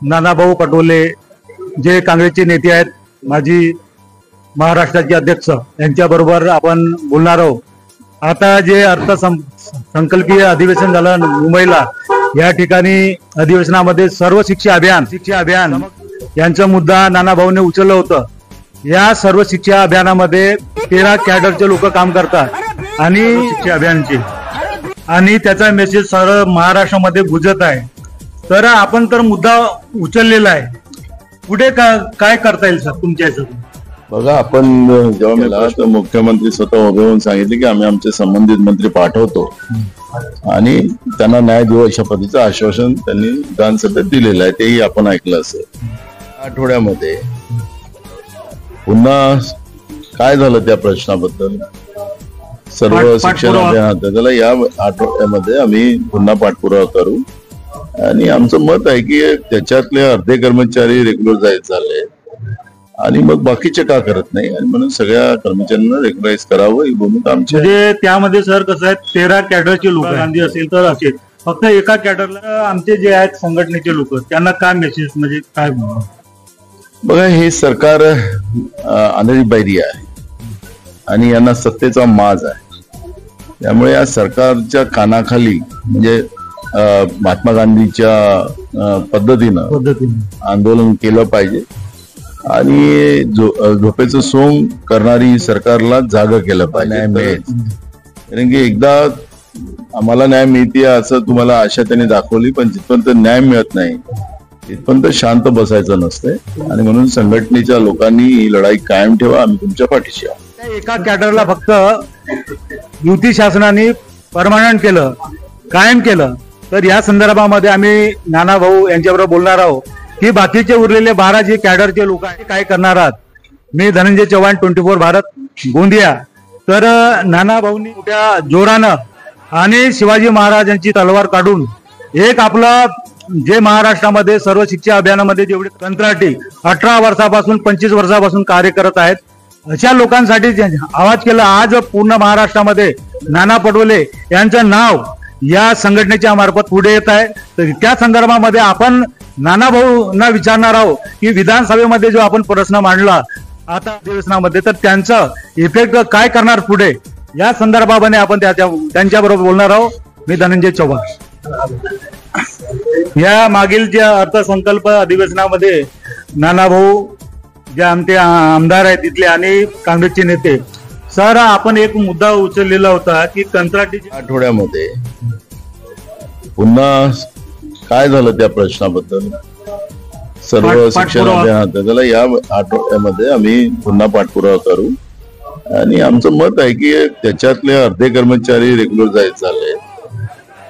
नानाभाऊ पटोले जे काँग्रेसचे नेते आहेत, माजी महाराष्ट्राचे अध्यक्ष, यांच्याबरोबर आपण बोलणार आहोत। आता जे अर्थसंकल्पीय अधिवेशन झालं मुंबईला, या ठिकाणी अधिवेशनामध्ये सर्व शिक्षा अभियान यांचा मुद्दा नानाभाऊने उचललं होतं। या सर्व शिक्षा अभियानामध्ये 13 कॅडरचे लोक काम करतात आणि शिक्षा अभियानचे, आणि त्याचा मेसेज सर्व महाराष्ट्रामध्ये गुजत आहे। तर आपण तर मुद्दा उचललेला आहे, पुढे काय करता येईल सर तुमच्या हिशोबाने? बघा, आपण जेव्हा मिळाला तर मुख्यमंत्री स्वतः उभे होऊन सांगितले की आम्ही आमचे संबंधित मंत्री पाठवतो आणि त्यांना न्याय देऊ अशा पद्धतीचं आश्वासन त्यांनी विधानसभेत दिलेलं आहे, तेही आपण ऐकलं असेल। आठवड्यामध्ये पुन्हा काय झालं त्या प्रश्नाबद्दल सर्व शिक्षण अभियानात, त्याला या आठवड्यामध्ये आम्ही पुन्हा पाठपुरावा करू आणि आमचं मत आहे की त्याच्यातले अर्धे कर्मचारी रेग्युलर जायचे झाले आणि मग बाकीचे का करत नाही, आणि म्हणून सगळ्या कर्मचाऱ्यांना रेग्युलराइज करावं ही भूमिका आमची। म्हणजे त्यामध्ये सर कसं आहे, 13 कॅडरचे लोक गांधी असेल तर असेल, फक्त एका कॅडरला आमचे जे आहेत संघटनेचे लोक, त्यांना काय मेसेज म्हणजे काय? बघा, हे सरकार आंधळी बैरी आहे आणि यांना सत्तेचा माज आहे, त्यामुळे या सरकारच्या कानाखाली म्हणजे महात्मा गांधीच्या पद्धतीनं आंदोलन केलं पाहिजे आणि झोपेचं सोंग करणारी सरकारला जागा केलं पाहिजे, न्याय मिळेल। कारण की एकदा आम्हाला न्याय मिळते असं तुम्हाला आशा त्यांनी दाखवली, पण जिथपर्यंत न्याय मिळत नाही तिथपर्यंत शांत बसायचं नसते, आणि म्हणून संघटनेच्या लोकांनी ही लढाई कायम ठेवा, आम्ही तुमच्या पाठीशी आहोत। एका कॅडरला फक्त युती शासनाने परमनंट केलं, कायम केलं, तर या संदर्भामध्ये आम्ही नानाभाऊ यांच्याबरोबर बोलणार आहोत की बाकीचे उरलेले 12 जे कॅडरचे लोक आहेत काय करणार आहात। मी धनंजय चव्हाण, 24 भारत, गोंदिया। तर नानाभाऊंनी मोठ्या जोरानं आणि शिवाजी महाराजांची तलवार काढून एक आपलं जे महाराष्ट्रामध्ये सर्व शिक्षा अभियानामध्ये जेवढे कंत्राटी 18 वर्षापासून 25 वर्षापासून कार्य करत आहेत, अशा लोकांसाठी आवाज केला। आज पूर्ण महाराष्ट्रामध्ये नाना पटोले यांचं नाव या संघटनेच्या मार्फत पुढे येत आहे। तर त्या संदर्भामध्ये आपण नानाभाऊंना विचारणार आहोत की विधानसभेमध्ये जो आपण प्रश्न मांडला आता अधिवेशनामध्ये, तर त्यांचा इफेक्ट काय करणार पुढे, या संदर्भामध्ये आपण त्यांच्याबरोबर बोलणार आहोत। मी धनंजय चव्हाण। या मागील ज्या अर्थसंकल्प अधिवेशनामध्ये नानाभाऊ जे आमचे आमदार आहेत तिथले आणि काँग्रेसचे नेते, सर आपण एक मुद्दा उचललेला होता की कंत्राटी आठवड्यामध्ये पुन्हा काय झालं त्या प्रश्नाबद्दल सर्व शिक्षण अभियानात, त्याला या आठवड्यामध्ये आम्ही पुन्हा पाठपुरावा करू आणि आमचं मत आहे की त्याच्यातले अर्धे कर्मचारी रेग्युलर जायचे झाले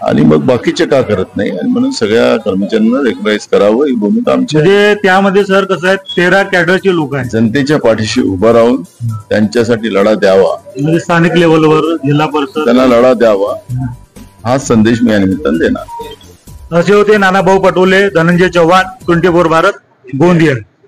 आणि मग बाकीचे का करत नाही, आणि म्हणून सगळ्या कर्मचाऱ्यांना रेग्युलराइज करावं ही भूमिका आमची। म्हणजे त्यामध्ये सर कसं आहे, 13 कॅडरचे लोक आहेत, जनतेच्या पाठीशी उभं राहून त्यांच्यासाठी लढा द्यावा, म्हणजे स्थानिक लेवलवर जिल्हा परिषद त्यांना लढा द्यावा, हा संदेश मी या निमित्तानं देणार। असे होते नानाभाऊ पटोले, धनंजय चव्हाण, 24 भारत, गोंदिया।